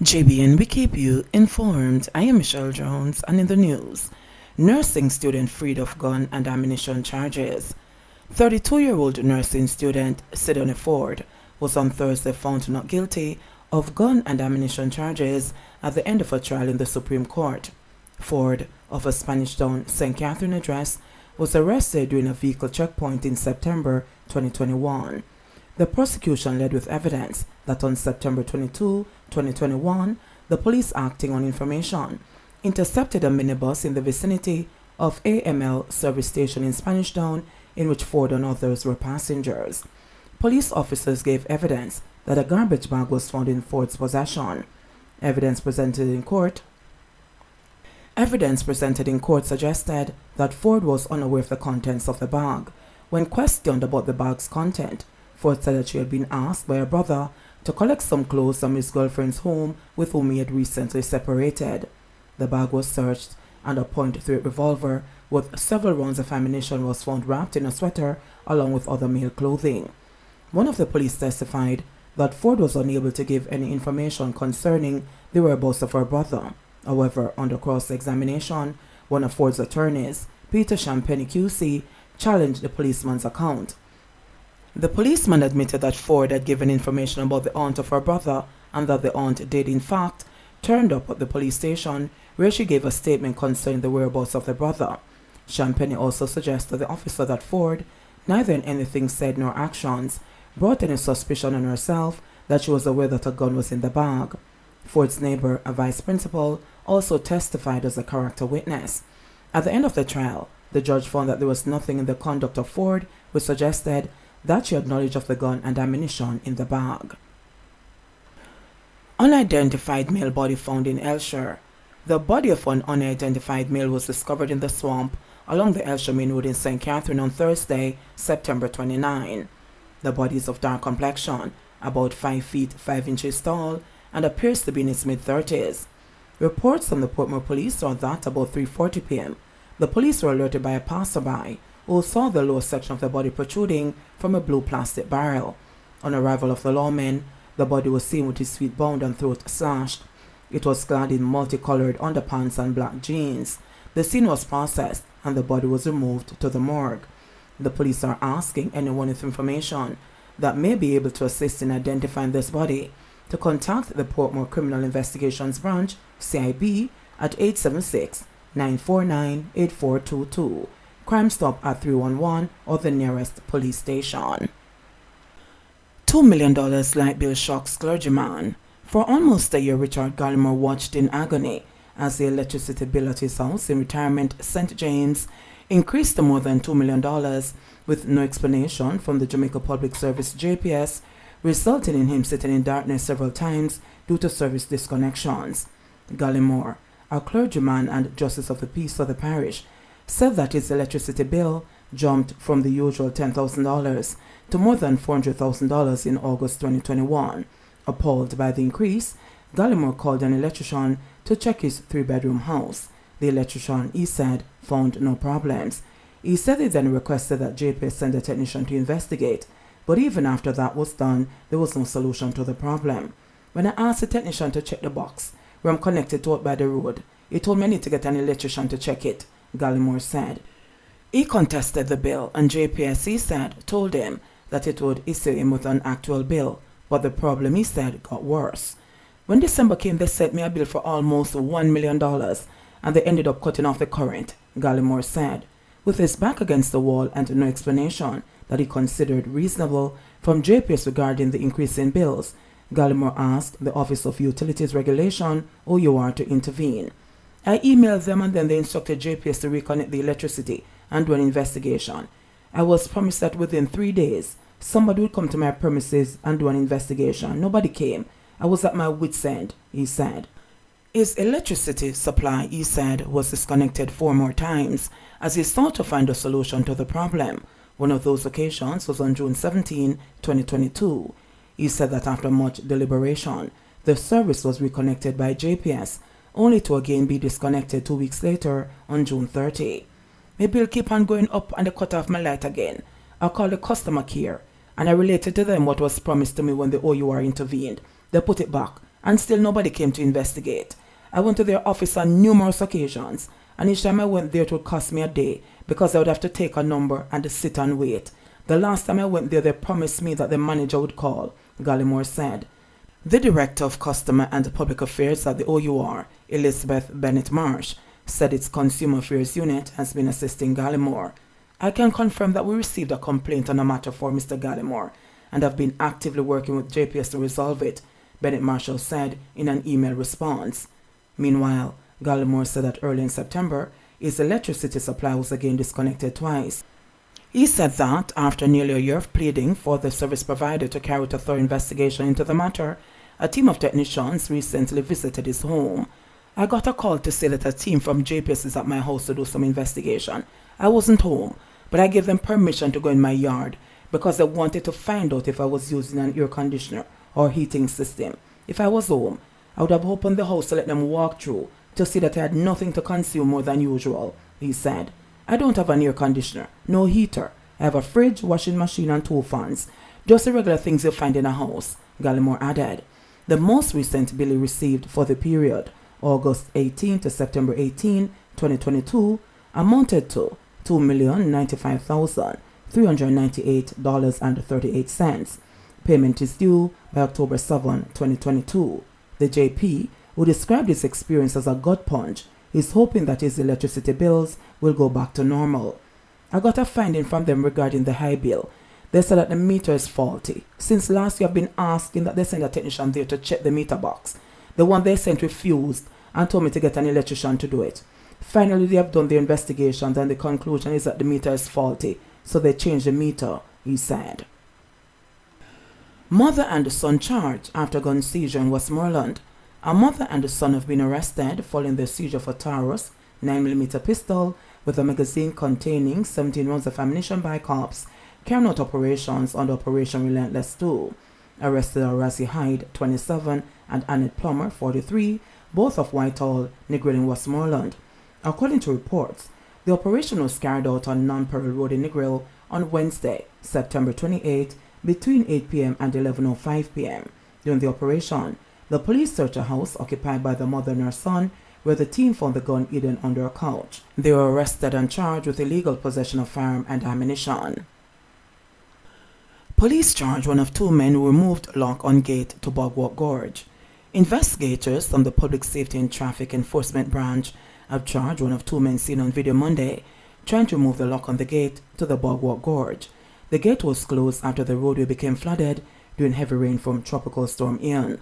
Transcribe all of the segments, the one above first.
JBN, we keep you informed. I am Michelle Jones, and in the news, nursing student freed of gun and ammunition charges. 32-year-old nursing student Sidney Ford was on Thursday found not guilty of gun and ammunition charges at the end of a trial in the Supreme Court. Ford, of a Spanish Town, St. Catherine address, was arrested during a vehicle checkpoint in September 2021. The prosecution led with evidence that on September 22, 2021, the police, acting on information, intercepted a minibus in the vicinity of AML service station in Spanish Town, in which Ford and others were passengers. Police officers gave evidence that a garbage bag was found in Ford's possession. Evidence presented in court suggested that Ford was unaware of the contents of the bag. When questioned about the bag's content, Ford said that she had been asked by her brother to collect some clothes from his girlfriend's home with whom he had recently separated. The bag was searched and a .38 revolver with several rounds of ammunition was found wrapped in a sweater along with other male clothing. One of the police testified that Ford was unable to give any information concerning the whereabouts of her brother. However, under cross-examination, one of Ford's attorneys, Peter Champagne QC, challenged the policeman's account. The policeman admitted that Ford had given information about the aunt of her brother and that the aunt did in fact turn up at the police station where she gave a statement concerning the whereabouts of the brother. Champagne also suggested to the officer that Ford, neither in anything said nor actions, brought any suspicion on herself that she was aware that a gun was in the bag. Ford's neighbor, a vice principal, also testified as a character witness. At the end of the trial, the judge found that there was nothing in the conduct of Ford which suggested that she had knowledge of the gun and ammunition in the bag. Unidentified male body found in Elshire. The body of an unidentified male was discovered in the swamp along the Elshire Main Road in St. Catherine on Thursday, September 29. The body is of dark complexion, about 5 feet 5 inches tall, and appears to be in its mid-30s. Reports from the Portmore police are that about 3:40 p.m., the police were alerted by a passerby who saw the lower section of the body protruding from a blue plastic barrel. On arrival of the lawmen, the body was seen with his feet bound and throat slashed. It was clad in multicolored underpants and black jeans. The scene was processed and the body was removed to the morgue. The police are asking anyone with information that may be able to assist in identifying this body to contact the Portmore Criminal Investigations Branch, CIB, at 876-949-8422. Crime Stop at 311 or the nearest police station. $2 million light bill shocks clergyman. For almost a year, Richard Gallimore watched in agony as the electricity bill at his house in retirement St. James increased to more than $2 million with no explanation from the Jamaica Public Service JPS, resulting in him sitting in darkness several times due to service disconnections. Gallimore, a clergyman and justice of the peace of the parish, said that his electricity bill jumped from the usual $10,000 to more than $400,000 in August 2021. Appalled by the increase, Gallimore called an electrician to check his 3-bedroom house. The electrician, he said, found no problems. He said he then requested that JPS send a technician to investigate, but even after that was done, there was no solution to the problem. When I asked the technician to check the box, where I'm connected to it by the road, he told me I need to get an electrician to check it, Gallimore said. He contested the bill and JPS, he said, told him that it would issue him with an actual bill, but the problem, he said, got worse. When December came, they sent me a bill for almost $1 million and they ended up cutting off the current, Gallimore said. With his back against the wall and no explanation that he considered reasonable from JPS regarding the increase in bills, Gallimore asked the Office of Utilities Regulation, OUR, to intervene. I emailed them and then they instructed JPS to reconnect the electricity and do an investigation. I was promised that within 3 days, somebody would come to my premises and do an investigation. Nobody came. I was at my wit's end, he said. His electricity supply, he said, was disconnected 4 more times as he sought to find a solution to the problem. One of those occasions was on June 17, 2022. He said that after much deliberation, the service was reconnected by JPS, only to again be disconnected 2 weeks later on June 30. My bill keep on going up and they cut off my light again. I called the customer care and I related to them what was promised to me when the OUR intervened. They put it back and still nobody came to investigate. I went to their office on numerous occasions, and each time I went there it would cost me a day because I would have to take a number and sit and wait. The last time I went there, they promised me that the manager would call, Gallimore said. The Director of Customer and Public Affairs at the OUR, Elizabeth Bennett Marsh, said its Consumer Affairs Unit has been assisting Gallimore. I can confirm that we received a complaint on a matter for Mr. Gallimore and have been actively working with JPS to resolve it, Bennett Marshall said in an email response. Meanwhile, Gallimore said that early in September, his electricity supply was again disconnected twice. He said that, after nearly a year of pleading for the service provider to carry out a thorough investigation into the matter, a team of technicians recently visited his home. I got a call to say that a team from JPS is at my house to do some investigation. I wasn't home, but I gave them permission to go in my yard because they wanted to find out if I was using an air conditioner or heating system. If I was home, I would have opened the house to let them walk through to see that I had nothing to consume more than usual, he said. I don't have an air conditioner, no heater. I have a fridge, washing machine and 2 fans. Just the regular things you find in a house, Gallimore added. The most recent bill he received for the period, August 18 to September 18, 2022, amounted to $2,095,398.38. Payment is due by October 7, 2022. The JP, who described his experience as a gut punch, is hoping that his electricity bills will go back to normal. I got a finding from them regarding the high bill. They said that the meter is faulty. Since last year I've been asking that they send a technician there to check the meter box. The one they sent refused and told me to get an electrician to do it. Finally they have done their investigations and the conclusion is that the meter is faulty, so they changed the meter, he said. Mother and son charged after gun seizure in Westmoreland. A mother and a son have been arrested following the seizure of a Taurus 9mm pistol with a magazine containing 17 rounds of ammunition by cops carrying out operations under Operation Relentless 2. Arrested are Razzie Hyde, 27, and Annette Plummer, 43, both of Whitehall, Negril in Westmoreland. According to reports, the operation was carried out on Non-Peril Road in Negril on Wednesday, September 28, between 8 p.m. and 11:05 p.m. During the operation, the police searched a house occupied by the mother and her son, where the team found the gun hidden under a couch. They were arrested and charged with illegal possession of firearm and ammunition. Police charged one of 2 men who removed lock on gate to Bog Walk Gorge. Investigators from the Public Safety and Traffic Enforcement Branch have charged one of 2 men seen on video Monday trying to remove the lock on the gate to the Bog Walk Gorge. The gate was closed after the roadway became flooded during heavy rain from Tropical Storm Ian.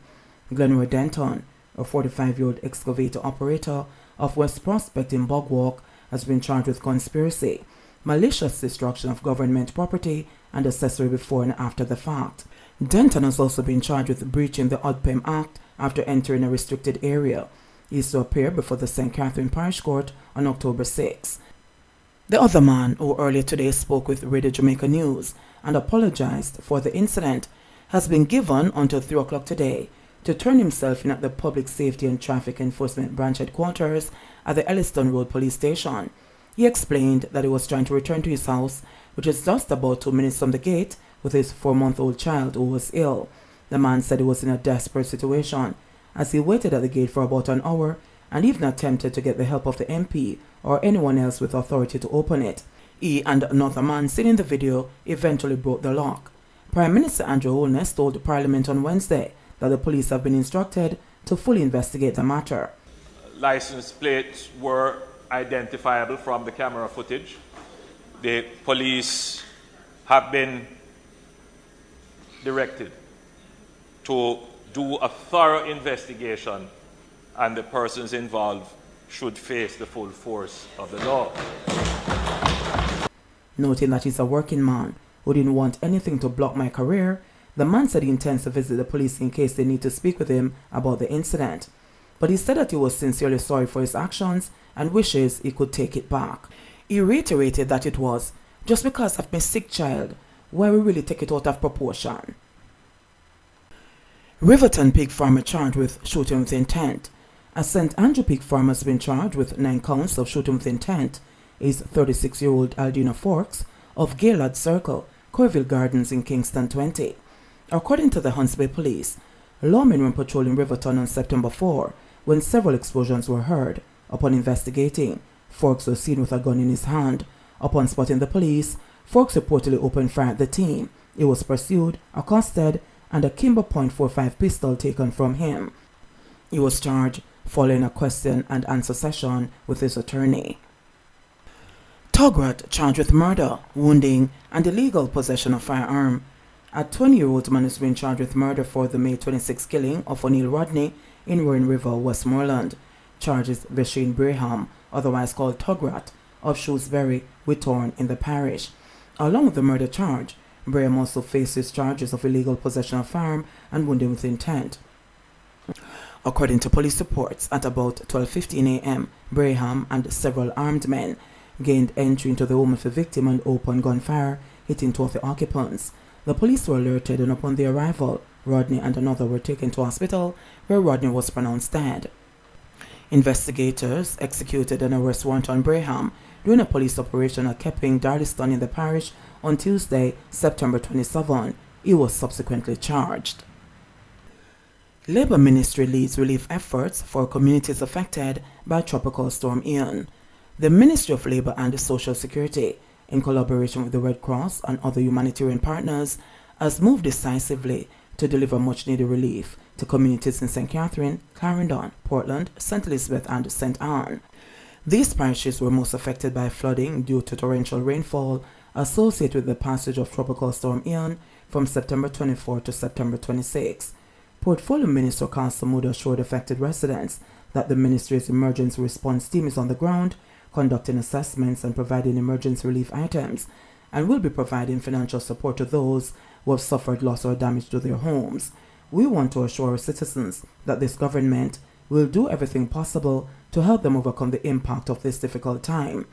Glenroy Denton, a 45-year-old excavator operator of West Prospect in Bog Walk, has been charged with conspiracy, malicious destruction of government property, and accessory before and after the fact. Denton has also been charged with breaching the ODPEM Act after entering a restricted area. He is to appear before the St. Catherine Parish Court on October 6. The other man, who earlier today spoke with Radio Jamaica News and apologized for the incident, has been given until 3 o'clock today to turn himself in at the Public Safety and Traffic Enforcement Branch headquarters at the Elliston Road Police Station. He explained that he was trying to return to his house, which is just about 2 minutes from the gate, with his 4-month-old child who was ill. The man said he was in a desperate situation, as he waited at the gate for about an hour and even attempted to get the help of the MP or anyone else with authority to open it. He and another man seen in the video eventually broke the lock. Prime Minister Andrew Holness told Parliament on Wednesday that the police have been instructed to fully investigate the matter. License plates were identifiable from the camera footage. The police have been directed to do a thorough investigation, and the persons involved should face the full force of the law. Noting that he's a working man who didn't want anything to block my career, the man said he intends to visit the police in case they need to speak with him about the incident. But he said that he was sincerely sorry for his actions and wishes he could take it back. He reiterated that it was just because of my sick child why we really take it out of proportion. Riverton pig farmer charged with shooting with intent. A St. Andrew pig farmer has been charged with 9 counts of shooting with intent is 36-year-old Aldina Forks of Gaylord Circle, Corville Gardens in Kingston 20. According to the Hunts Bay Police, Lawmen were patrolling Riverton on September 4 when several explosions were heard. Upon investigating, Forks was seen with a gun in his hand. Upon spotting the police, Forks reportedly opened fire at the team. He was pursued, accosted, and a Kimber .45 pistol taken from him. He was charged following a question and answer session with his attorney. Tograt charged with murder, wounding, and illegal possession of firearm. A 20-year-old man is being charged with murder for the May 26 killing of O'Neill Rodney in Warren River, Westmoreland. Charges Vasheen Braham, otherwise called Tograt, of Shrewsbury, Whithorn in the parish. Along with the murder charge, Braham also faces charges of illegal possession of firearm and wounding with intent. According to police reports, at about 12:15 a.m., Braham and several armed men gained entry into the home of the victim and opened gunfire, hitting two of the occupants. The police were alerted, and upon their arrival, Rodney and another were taken to hospital, where Rodney was pronounced dead. Investigators executed an arrest warrant on Braham during a police operation at Kepping, Darlington in the parish on Tuesday, September 27. He was subsequently charged. Labour Ministry leads relief efforts for communities affected by Tropical Storm Ian. The Ministry of Labour and Social Security, in collaboration with the Red Cross and other humanitarian partners, has moved decisively to deliver much-needed relief to communities in St. Catherine, Clarendon, Portland, St. Elizabeth, and St. Anne. These parishes were most affected by flooding due to torrential rainfall associated with the passage of Tropical Storm Ian from September 24 to September 26. Portfolio Minister Council Mood assured affected residents that the ministry's emergency response team is on the ground, conducting assessments and providing emergency relief items, and will be providing financial support to those who have suffered loss or damage to their homes. We want to assure our citizens that this government will do everything possible to help them overcome the impact of this difficult time.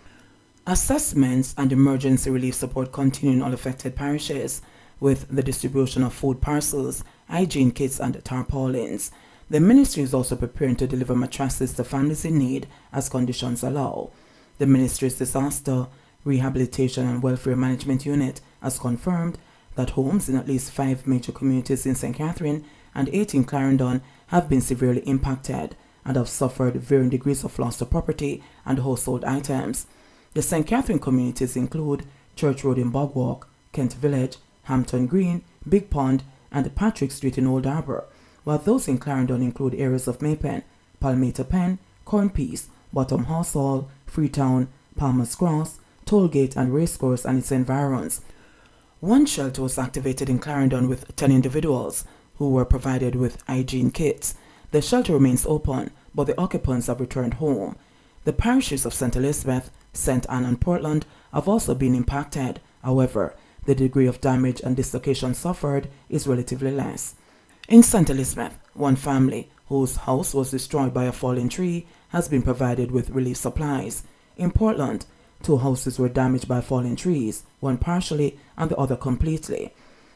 Assessments and emergency relief support continue in all affected parishes, with the distribution of food parcels, hygiene kits, and tarpaulins. The ministry is also preparing to deliver mattresses to families in need as conditions allow. The ministry's Disaster, Rehabilitation and Welfare Management Unit has confirmed that homes in at least 5 major communities in St. Catherine and 8 in Clarendon have been severely impacted and have suffered varying degrees of loss to property and household items. The St. Catherine communities include Church Road in Bog Walk, Kent Village, Hampton Green, Big Pond, and Patrick Street in Old Harbour, while those in Clarendon include areas of Maypen, Palmator Pen, Cornpeace, Bottom House Hall, Freetown, Palmer's Cross, Tollgate, and Racecourse and its environs. One shelter was activated in Clarendon with 10 individuals who were provided with hygiene kits. The shelter remains open, but the occupants have returned home. The parishes of St. Elizabeth, St. Anne, and Portland have also been impacted. However, the degree of damage and dislocation suffered is relatively less. In St. Elizabeth, one family whose house was destroyed by a fallen tree has been provided with relief supplies. In Portland, 2 houses were damaged by fallen trees, one partially and the other completely.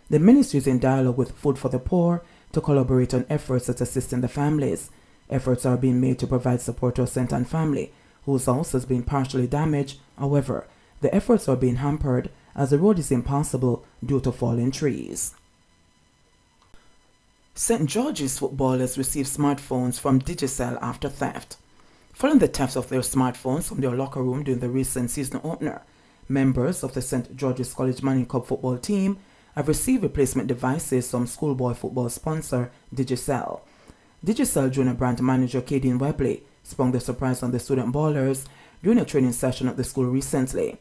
The ministry is in dialogue with Food for the Poor to collaborate on efforts that assist in the families. Efforts are being made to provide support to a St. Anne family whose house has been partially damaged. However, the efforts are being hampered as the road is impassable due to fallen trees. St. George's footballers received smartphones from Digicel after theft. Following the theft of their smartphones from their locker room during the recent season opener, members of the St. George's College Manning Cup football team have received replacement devices from schoolboy football sponsor Digicel. Digicel Junior Brand Manager Kadeen Webley sprung the surprise on the student ballers during a training session at the school recently.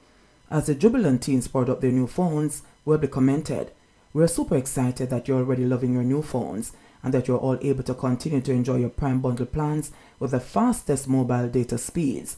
As the jubilant teens poured up their new phones, Webley commented, "We're super excited that you're already loving your new phones and that you're all able to continue to enjoy your Prime Bundle plans with the fastest mobile data speeds.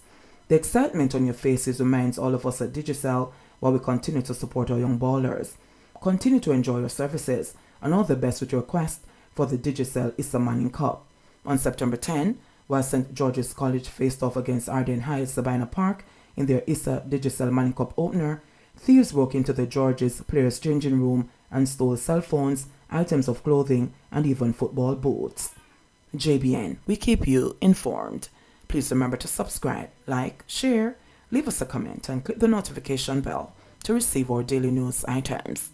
The excitement on your faces reminds all of us at Digicel while we continue to support our young ballers. Continue to enjoy your services and all the best with your quest for the Digicel Issa Manning Cup." On September 10, while St. George's College faced off against Arden High at Sabina Park in their Issa Digicel Manning Cup opener, thieves broke into the George's players' changing room and stole cell phones, items of clothing, and even football boots. JBN, we keep you informed. Please remember to subscribe, like, share, leave us a comment, and click the notification bell to receive our daily news items.